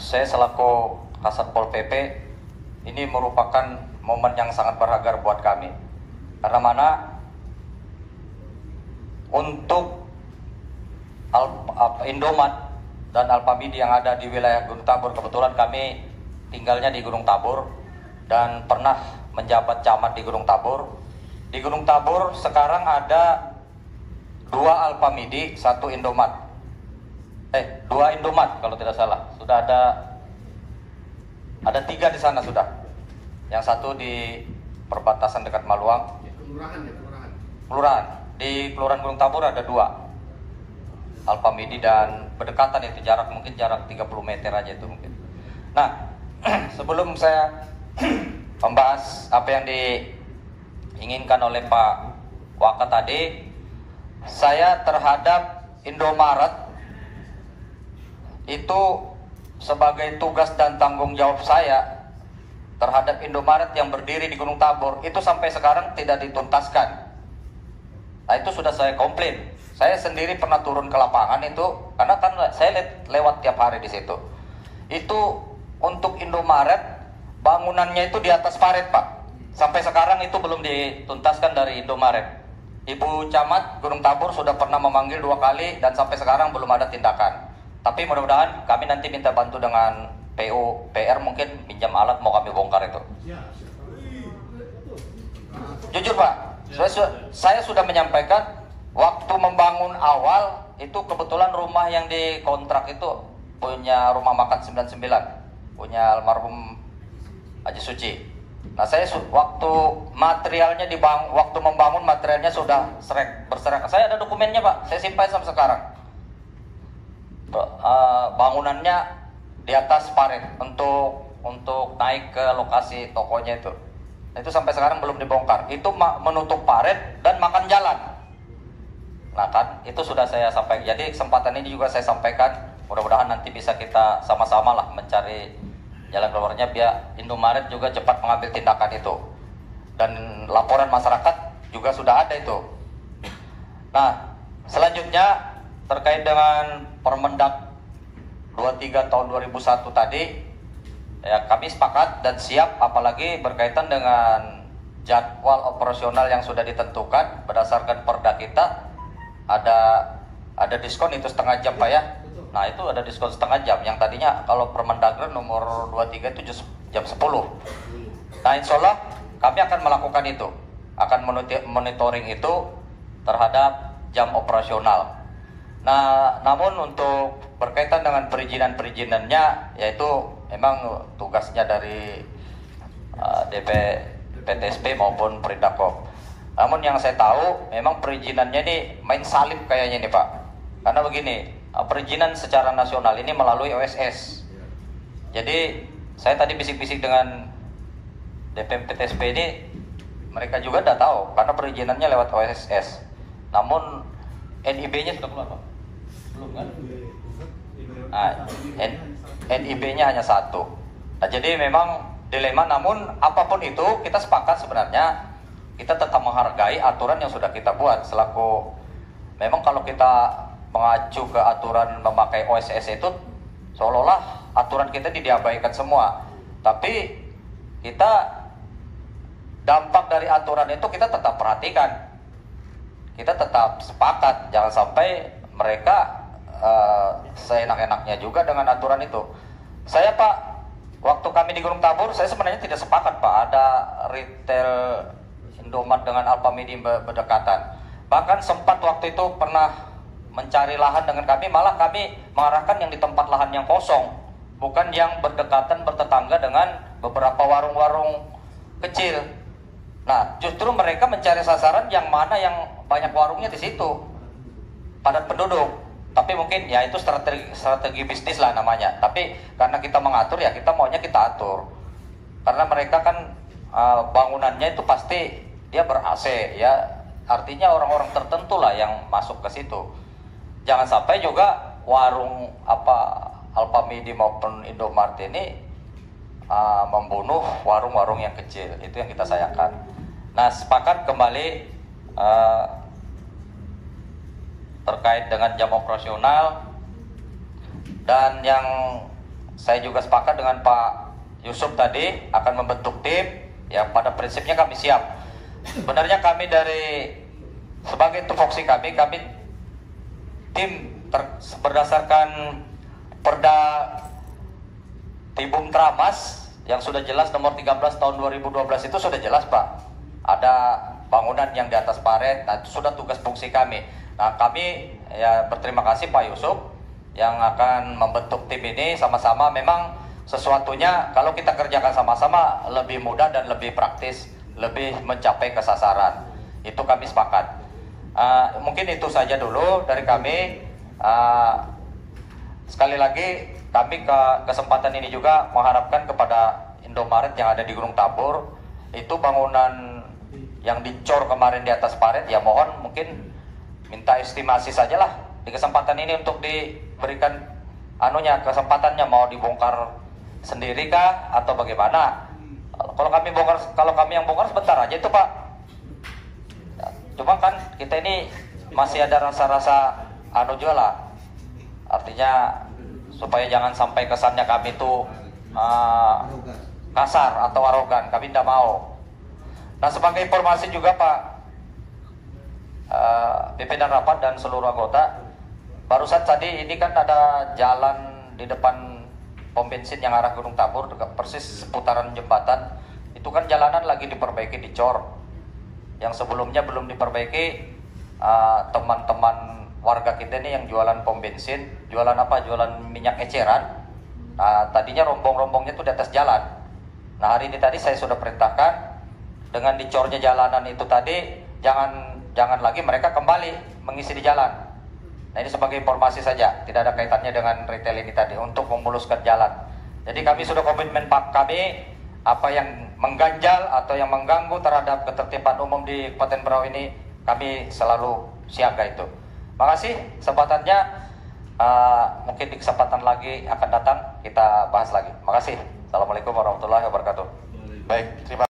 saya selaku Kasat Pol PP ini merupakan momen yang sangat berharga buat kami. Karena mana untuk Indomaret dan Alpamidi yang ada di wilayah Gunung Tabur, kebetulan kami tinggalnya di Gunung Tabur dan pernah menjabat camat di Gunung Tabur. Di Gunung Tabur sekarang ada 2 Alpamidi, 1 Indomaret. 2 Indomaret kalau tidak salah. Sudah ada 3 di sana sudah. Yang 1 di perbatasan dekat Maluang. Kelurahan. Di Kelurahan Gunung Tabur ada 2 Alpamidi dan berdekatan, itu mungkin jarak 30 meter aja itu mungkin. Nah, sebelum saya membahas apa yang diinginkan oleh Pak Waka tadi, saya terhadap Indomaret itu sebagai tugas dan tanggung jawab saya terhadap Indomaret yang berdiri di Gunung Tabur itu sampai sekarang tidak dituntaskan. Nah, itu sudah saya komplain. Saya sendiri pernah turun ke lapangan itu, karena kan saya lewat tiap hari di situ. Itu untuk Indomaret bangunannya itu di atas parit, Pak. Sampai sekarang itu belum dituntaskan dari Indomaret. Ibu Camat Gunung Tabur sudah pernah memanggil 2 kali dan sampai sekarang belum ada tindakan. Tapi mudah-mudahan kami nanti minta bantu dengan PU, PR mungkin pinjam alat mau kami bongkar itu. Jujur Pak, saya sudah menyampaikan waktu membangun awal itu kebetulan rumah yang dikontrak itu punya rumah makan 99, punya almarhum Haji Suci. Nah, saya waktu membangun materialnya sudah berserak. Saya ada dokumennya Pak, saya simpan sampai sekarang. Bangunannya di atas parit untuk naik ke lokasi tokonya itu. Itu sampai sekarang belum dibongkar. Itu menutup parit dan makan jalan. Nah kan, itu sudah saya sampaikan. Jadi kesempatan ini juga saya sampaikan. Mudah-mudahan nanti bisa kita sama-sama lah mencari jalan keluarnya biar Indomaret juga cepat mengambil tindakan itu. Dan laporan masyarakat juga sudah ada itu. Nah, selanjutnya terkait dengan Permendak 23 tahun 2001 tadi, ya kami sepakat dan siap, apalagi berkaitan dengan jadwal operasional yang sudah ditentukan berdasarkan perda kita. Ada diskon itu setengah jam Pak ya. Nah, itu ada diskon setengah jam. Yang tadinya kalau Permendagri nomor 23 itu jam 10. Nah, insya Allah kami akan melakukan itu, akan monitoring itu terhadap jam operasional. Nah, namun untuk berkaitan dengan perizinannya, yaitu memang tugasnya dari DP PTSP maupun Perindakop. Namun yang saya tahu memang perizinannya ini main salib kayaknya nih Pak. Karena begini, perizinan secara nasional ini melalui OSS. Jadi saya tadi bisik-bisik dengan DP PTSP ini, mereka juga udah tahu karena perizinannya lewat OSS. Namun NIB-nya sudah keluar Pak? Belum kan? Nah, NIB-nya hanya 1. Nah, jadi memang dilema, namun apapun itu kita sepakat sebenarnya kita tetap menghargai aturan yang sudah kita buat selaku, memang kalau kita mengacu ke aturan memakai OSS itu seolah-olah aturan kita diabaikan semua. Tapi kita dampak dari aturan itu kita tetap perhatikan. Kita tetap sepakat, jangan sampai mereka seenak-enaknya juga dengan aturan itu. Saya Pak, waktu kami di Gunung Tabur, saya sebenarnya tidak sepakat Pak ada retail Indomaret dengan Alpamidi berdekatan. Bahkan sempat waktu itu pernah mencari lahan dengan kami, malah kami mengarahkan yang di tempat lahan yang kosong, bukan yang berdekatan bertetangga dengan beberapa warung-warung kecil. Nah, justru mereka mencari sasaran yang mana yang banyak warungnya di situ, padat penduduk. Tapi mungkin ya itu strategi bisnis lah namanya. Tapi karena kita mengatur ya kita maunya kita atur. Karena mereka kan bangunannya itu pasti dia ber-AC ya, artinya orang-orang tertentu lah yang masuk ke situ. Jangan sampai juga warung Alpamidi maupun Indomaret ini membunuh warung-warung yang kecil. Itu yang kita sayangkan. Nah, sepakat kembali terkait dengan jam operasional, dan yang saya juga sepakat dengan Pak Yusuf tadi akan membentuk tim. Ya, pada prinsipnya kami siap. Sebenarnya kami sebagai tupoksi kami tim berdasarkan Perda Tibum Tramas yang sudah jelas nomor 13 tahun 2012 itu sudah jelas, Pak. Ada bangunan yang di atas paret, nah itu sudah tugas fungsi kami. Nah, kami ya berterima kasih Pak Yusuf yang akan membentuk tim ini sama-sama. Memang sesuatunya kalau kita kerjakan sama-sama lebih mudah dan lebih praktis, lebih mencapai kesasaran. Itu kami sepakat. Mungkin itu saja dulu dari kami. Sekali lagi kami ke kesempatan ini juga mengharapkan kepada Indomaret yang ada di Gunung Tambur, itu bangunan yang dicor kemarin di atas paret, ya mohon mungkin minta estimasi sajalah di kesempatan ini untuk diberikan kesempatannya, mau dibongkar sendiri kah atau bagaimana. Kalau kami yang bongkar sebentar aja itu, Pak. Cuma kan kita ini masih ada rasa-rasa juga lah. Artinya supaya jangan sampai kesannya kami itu kasar atau arogan, kami tidak mau. Nah, sebagai informasi juga Pak pimpinan rapat dan seluruh anggota, barusan tadi ini kan ada jalan di depan pom bensin yang arah Gunung Tambur, persis seputaran jembatan. Itu kan jalanan lagi diperbaiki, dicor. Yang sebelumnya belum diperbaiki, teman-teman warga kita ini yang jualan pom bensin, jualan minyak eceran. Nah, tadinya rombong-rombongnya itu di atas jalan. Nah, hari ini tadi saya sudah perintahkan dengan dicornya jalanan itu tadi, jangan lagi mereka kembali mengisi di jalan. Nah, ini sebagai informasi saja, tidak ada kaitannya dengan retail ini tadi, untuk memuluskan jalan. Jadi kami sudah komitmen Pak kami, apa yang mengganjal atau yang mengganggu terhadap ketertiban umum di Kabupaten Berau ini, kami selalu siaga itu. Makasih kesempatannya, mungkin di kesempatan lagi akan datang kita bahas lagi. Makasih. Assalamualaikum warahmatullahi wabarakatuh. Baik, terima kasih.